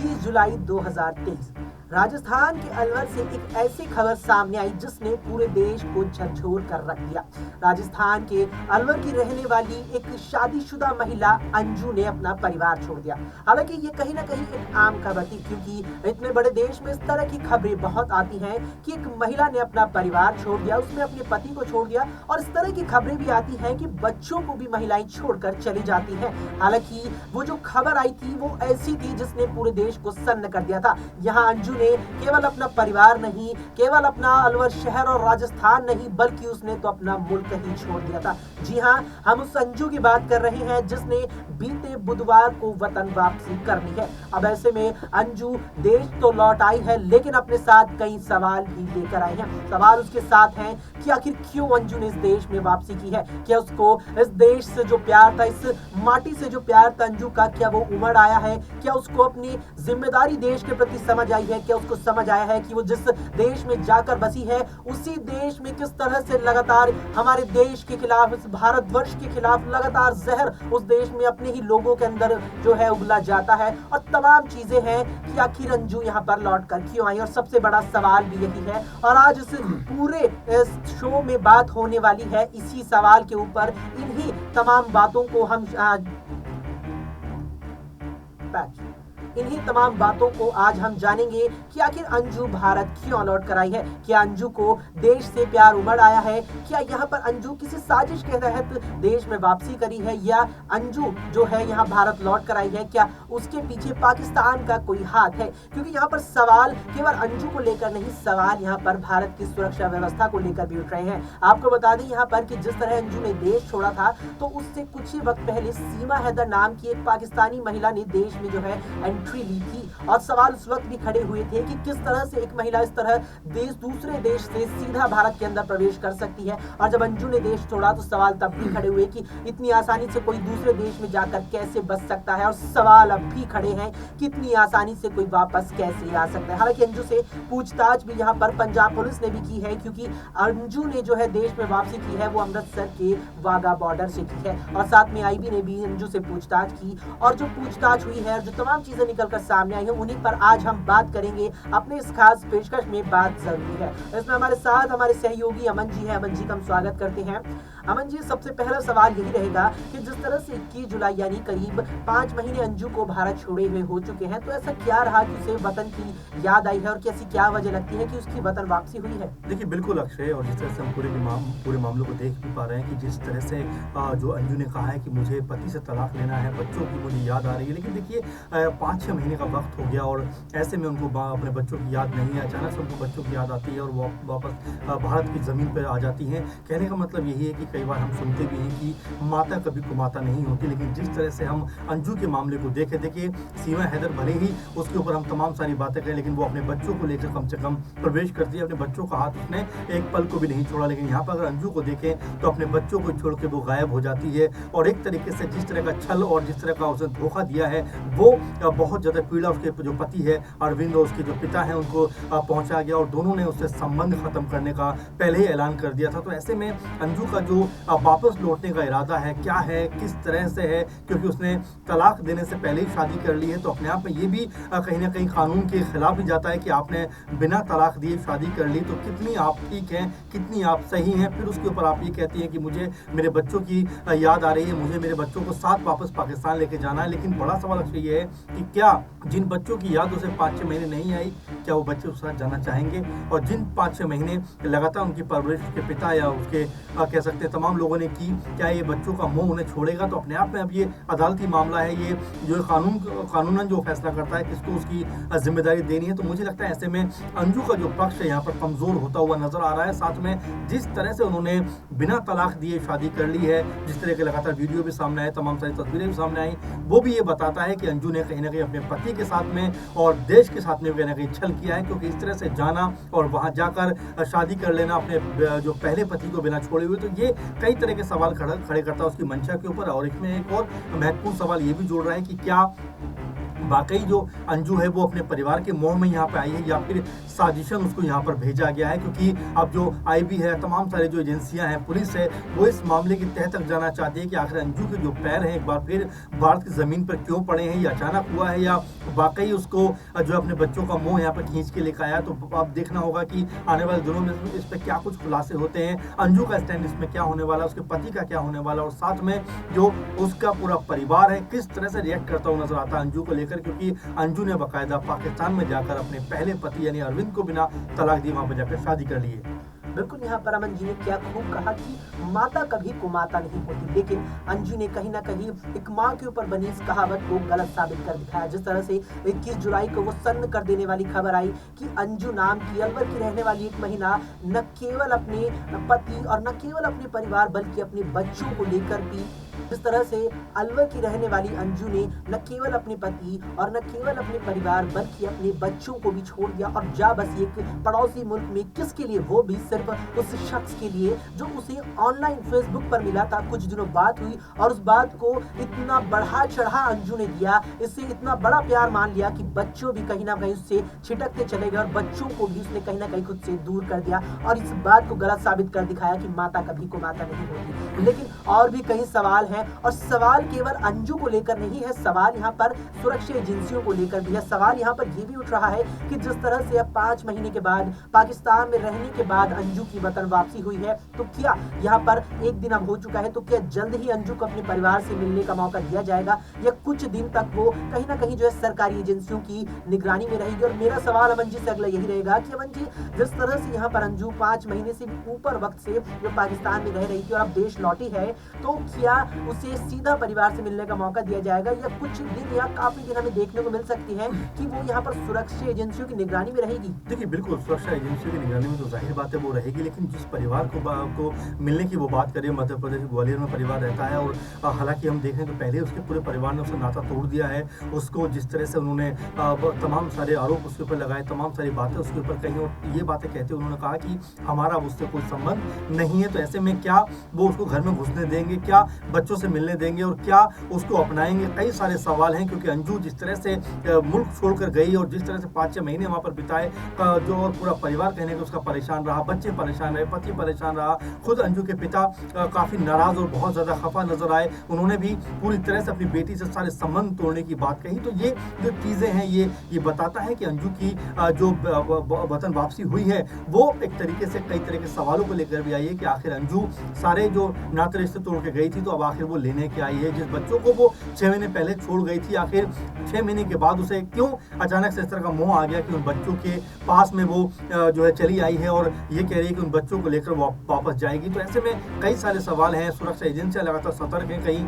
21 जुलाई 2023 राजस्थान के अलवर से एक ऐसी खबर सामने आई जिसने पूरे देश को झकझोर कर रख दिया। राजस्थान के अलवर की रहने वाली एक शादीशुदा महिला अंजू ने अपना परिवार छोड़ दिया। हालांकि ये कहीं ना कहीं एक आम खबर थी, क्योंकि इतने बड़े देश में इस तरह की खबरें बहुत आती हैं कि एक महिला ने अपना परिवार छोड़ दिया, उसने अपने पति को छोड़ दिया, और इस तरह की खबरें भी आती हैं कि बच्चों को भी महिलाएं छोड़कर चली जाती हैं। हालांकि वो जो खबर आई थी वो ऐसी थी जिसने पूरे देश को सन्न कर दिया था। यहाँ अंजू ने केवल अपना परिवार नहीं, केवल अपना अलवर शहर और राजस्थान नहीं, बल्कि उसने तो अपना मुल्क ही छोड़ दिया था। जी हाँ, हम उस अंजू की बात कर रहे हैं जिसने बीते बुधवार को वतन वापसी करनी है। अब ऐसे में अंजू देश तो लौट आई है, लेकिन अपने साथ कई सवाल भी लेकर आई है। सवाल उसके साथ हैं कि आखिर क्यों अंजू ने इस देश में वापसी की है। क्या उसको इस देश से जो प्यार था, इस माटी से जो प्यार था अंजू का, क्या वो उमड़ आया है? क्या उसको अपनी जिम्मेदारी देश के प्रति समझ आई है? क्या उसको समझ आया है कि वो जिस देश में जाकर बसी है उसी देश में किस तरह से लगातार हमारे देश के खिलाफ, इस भारतवर्ष के खिलाफ लगातार जहर उस देश में अपने ही लोगों के अंदर जो है उगला जाता है, और तमाम चीजें हैं कि आखिर अंजू यहाँ पर लौट कर क्यों आई। और सबसे बड़ा सवाल भी यही है, और आज इस पूरे इस शो में बात होने वाली है इसी सवाल के ऊपर। इन्हीं तमाम बातों को हम इन्हीं तमाम बातों को आज हम जानेंगे कि आखिर अंजू भारत क्यों लौट कर आई है। क्या अंजू को देश से प्यार उमड़ आया है? क्या यहाँ पर अंजू किसी साजिश के तहत देश में वापसी करी है, या अंजू जो है यहाँ भारत लौट कर आई है? क्या उसके पीछे पाकिस्तान का कोई हाथ है? क्योंकि यहाँ पर सवाल केवल अंजू को लेकर नहीं, सवाल यहाँ पर भारत की सुरक्षा व्यवस्था को लेकर भी उठ रहे हैं। आपको बता दें यहाँ पर कि जिस तरह अंजू ने देश छोड़ा था, तो उससे कुछ ही वक्त पहले सीमा हैदर नाम की एक पाकिस्तानी महिला ने देश में जो है एंट्री ली थी, और सवाल उस वक्त भी खड़े हुए थे कि किस तरह से एक महिला इस तरह दूसरे देश से सीधा भारत के अंदर प्रवेश कर सकती है। और जब अंजू ने देश छोड़ा तो सवाल तब भी खड़े हुए कि इतनी आसानी से कोई दूसरे देश में जाकर कैसे बच सकता है, और सवाल अब भी खड़े हैं कि इतनी आसानी से कोई वापस कैसे आ सकता है। हालांकि अंजू से पूछताछ भी यहाँ पर पंजाब पुलिस ने भी की है, क्योंकि अंजू ने जो है देश में वापसी की है वो अमृतसर के वाघा बॉर्डर से की है, और साथ में आईबी ने भी अंजू से पूछताछ की। और जो पूछताछ हुई है, जो तमाम चीजें निकलकर सामने आई है, उन्हीं पर आज हम बात करेंगे। अपने इस खास पेशकश में बात जरूरी है। इसमें हमारे साथ हमारे सहयोगी अमन जी हैं। अमन जी का हम स्वागत करते हैं। अमन जी, सबसे पहला सवाल यही रहेगा कि जिस तरह से 21 जुलाई यानी करीब 5 महीने अंजू को भारत छोड़े हुए हो चुके हैं, तो ऐसा क्या रहा कि उसे वतन की याद आई है, और कैसी क्या वजह लगती है कि उसकी वतन वापसी हुई है? देखिए, बिल्कुल अक्षय, और जिस तरह से हम पूरे मामलों को देख भी पा रहे हैं कि जिस तरह से जो अंजू ने कहा है कि मुझे पति से तलाक लेना है, बच्चों की मुझे याद आ रही है, लेकिन देखिए 5-6 महीने का वक्त हो गया और ऐसे में उनको अपने बच्चों की याद नहीं है। अचानक से उनको बच्चों की याद आती है और वो वापस भारत की ज़मीन पर आ जाती हैं। कहने का मतलब यही है कि कई बार हम सुनते भी हैं कि माता कभी कुमाता नहीं होती, लेकिन जिस तरह से हम अंजू के मामले को देखें, देखिए सीमा हैदर भले ही उसके ऊपर हम तमाम सारी बातें करें, लेकिन वो अपने बच्चों को लेकर कम से कम प्रवेश करती है। अपने बच्चों का हाथ उसने एक पल को भी नहीं छोड़ा। लेकिन यहाँ पर अगर अंजू को देखें तो अपने बच्चों को छोड़ के वो गायब हो जाती है, और एक तरीके से जिस तरह का छल और जिस तरह का उसने धोखा दिया है, वो बहुत ज़्यादा पीड़ा उसके जो पति है अरविंद, उसके जो पिता हैं, उनको पहुंचा गया, और दोनों ने उससे संबंध खत्म करने का पहले ही ऐलान कर दिया था। तो ऐसे में अंजू का जो वापस लौटने का इरादा है, क्या है, किस तरह से है, क्योंकि उसने तलाक देने से पहले ही शादी कर ली है, तो अपने आप में ये भी कहीं ना कहीं कानून के खिलाफ ही जाता है कि आपने बिना तलाक दिए शादी कर ली, तो कितनी आप ठीक हैं, कितनी आप सही हैं। फिर उसके ऊपर आप ये कहती हैं कि मुझे मेरे बच्चों की याद आ रही है, मुझे मेरे बच्चों को साथ वापस पाकिस्तान लेके जाना है। लेकिन बड़ा सवाल अक्सर ये है कि क्या जिन बच्चों की याद उसे 5-6 महीने नहीं आई, क्या वो बच्चे उसके साथ जाना चाहेंगे? और जिन 5-6 महीने लगातार उनकी परवरिश उसके पिता या उसके कह सकते हैं तमाम लोगों ने की, क्या ये बच्चों का मोह उन्हें छोड़ेगा? तो अपने आप में अब ये अदालती मामला है, ये जो कानूनन जो फैसला करता है किसको उसकी जिम्मेदारी देनी है। तो मुझे लगता है ऐसे में अंजू का जो पक्ष है यहाँ पर कमजोर होता हुआ नजर आ रहा है। साथ में जिस तरह से उन्होंने बिना तलाक दिए शादी कर ली है, जिस तरह के लगातार वीडियो भी सामने आए, तमाम सारी तस्वीरें भी सामने आई, वो भी ये बताता है कि अंजू ने कहीं ना कहीं अपने पति के साथ में और देश के साथ में कहीं ना कहीं छल किया है। क्योंकि इस तरह से जाना और वहां जाकर शादी कर लेना अपने जो पहले पति को बिना छोड़े हुए, तो ये कई तरह के सवाल खड़े करता है उसकी मंशा के ऊपर। और इसमें एक और महत्वपूर्ण सवाल ये भी जोड़ रहा है कि क्या वाकई जो अंजू है वो अपने परिवार के मोह में यहाँ पे आई है, या फिर साजिशन उसको यहाँ पर भेजा गया है। क्योंकि अब जो आईबी है, तमाम सारी जो एजेंसियां हैं, पुलिस है, वो इस मामले की तह तक जाना चाहती है कि आखिर अंजू के जो पैर हैं एक बार फिर भारत की ज़मीन पर क्यों पड़े हैं, या अचानक हुआ है, या वाक़ई उसको जो अपने बच्चों का मुँह यहाँ पे खींच के लेके आया। तो अब देखना होगा कि आने वाले दिनों में इस पे क्या कुछ खुलासे होते हैं, अंजू का स्टैंड इसमें क्या होने वाला है, उसके पति का क्या होने वाला है और साथ में जो उसका पूरा परिवार है, किस तरह से रिएक्ट करता हुआ नज़र आता है अंजू को लेकर, क्योंकि अंजू ने बाकायदा पाकिस्तान में जाकर अपने पहले पति यानी अरविंद को बिना तलाक दिए वहाँ पे जाकर शादी कर ली है। बिल्कुल, यहाँ पर अमन जी ने क्या खूब कहा कि माता कभी कुमाता नहीं होती, लेकिन अंजू ने कहीं ना कहीं एक माँ के ऊपर बनी इस कहावत को गलत साबित कर दिखाया। जिस तरह से 21 जुलाई को वो सन्न कर देने वाली खबर आई कि अंजू नाम की अलवर की रहने वाली एक महिला न केवल अपने पति और न केवल अपने परिवार बल्कि अपने बच्चों को लेकर भी, जिस तरह से अलवर की रहने वाली अंजू ने न केवल अपने पति और न केवल अपने परिवार बल्कि अपने बच्चों को भी छोड़ दिया और जा बसी एक पड़ोसी मुल्क में। किसके लिए? वो भी सिर्फ उस शख्स के लिए जो उसे ऑनलाइन फेसबुक पर मिला था। कुछ दिनों बात हुई और उस बात को इतना बढ़ा चढ़ा अंजू ने दिया, इससे इतना बड़ा प्यार मान लिया कि बच्चों भी कहीं ना कहीं उससे छिटकते चले गए और बच्चों को भी उसने कहीं ना कहीं खुद से दूर कर दिया और इस बात को गलत साबित कर दिखाया कि माता कभी को माता नहीं होती। लेकिन और भी कई सवाल हैं और सवाल केवल अंजू को लेकर नहीं है, सवाल यहाँ पर सुरक्षा एजेंसियों को लेकर भी है। सवाल यहाँ पर यह भी उठ रहा है कि जिस तरह से अब 5 महीने के बाद पाकिस्तान में रहने के बाद अंजू की वतन वापसी हुई है, तो क्या यहाँ पर एक दिन अब हो चुका है, तो क्या जल्द ही अंजू को अपने परिवार से मिलने का मौका दिया जाएगा या कुछ दिन तक वो कहीं ना कहीं जो है सरकारी एजेंसियों की निगरानी में रहेगी? और मेरा सवाल अमन जी से अगला यही रहेगा कि अमन जी, जिस तरह से यहाँ पर अंजू 5 महीने से भी ऊपर वक्त से जो पाकिस्तान में रह रही थी और अब देश लौटी है, तो क्या उसे सीधा परिवार से मिलने का मौका दिया जाएगा या कुछ दिन या काफी दिन हमें देखने को मिल सकती है कि वो यहाँ पर सुरक्षा एजेंसियों की निगरानी में रहेगी? देखिए, बिल्कुल सुरक्षा एजेंसियों की निगरानी में तो ज़ाहिर बात है वो रहेगी, लेकिन जिस परिवार को मिलने की वो बात करें, मध्य प्रदेश ग्वालियर में परिवार रहता है और हालाँकि हम देखें तो पहले उसके पूरे परिवार ने उससे नाता तोड़ दिया है। उसको जिस तरह से उन्होंने तमाम सारे आरोप उसके ऊपर लगाए, तमाम सारी बातें उसके ऊपर कहीं और ये बातें कहते उन्होंने कहा कि हमारा उससे कोई संबंध नहीं है। तो ऐसे में क्या वो उसको घर में घुसने देंगे, क्या बच्चों से मिलने देंगे और क्या उसको अपनाएंगे? कई सारे सवाल हैं, क्योंकि अंजू जिस तरह से मुल्क छोड़कर गई और जिस तरह से 5-6 महीने वहाँ पर बिताए, जो और पूरा परिवार कहने का उसका परेशान रहा, बच्चे परेशान रहे, पति परेशान रहा, खुद अंजू के पिता काफ़ी नाराज़ और बहुत ज़्यादा खफा नज़र आए। उन्होंने भी पूरी तरह से अपनी बेटी से सारे संबंध तोड़ने की बात कही। तो ये जो चीज़ें हैं ये बताता है कि अंजू की जो वतन वापसी हुई है वो एक तरीके से कई तरह के सवालों को लेकर भी आई है कि आखिर अंजू सारे जो नाते रिश्ते तोड़ के गई थी, तो अब आखिर वो लेने के आई है। जिस बच्चों को वो 6 महीने पहले छोड़ गई थी, आखिर 6 महीने के बाद उसे क्यों अचानक से इस तरह का मोह आ गया कि उन बच्चों के पास में वो जो है चली आई है और ये कह रही है कि उन बच्चों को लेकर वो वापस जाएगी? तो ऐसे में कई सारे सवाल हैं। सुरक्षा एजेंसियां लगातार सतर्क हैं, कहीं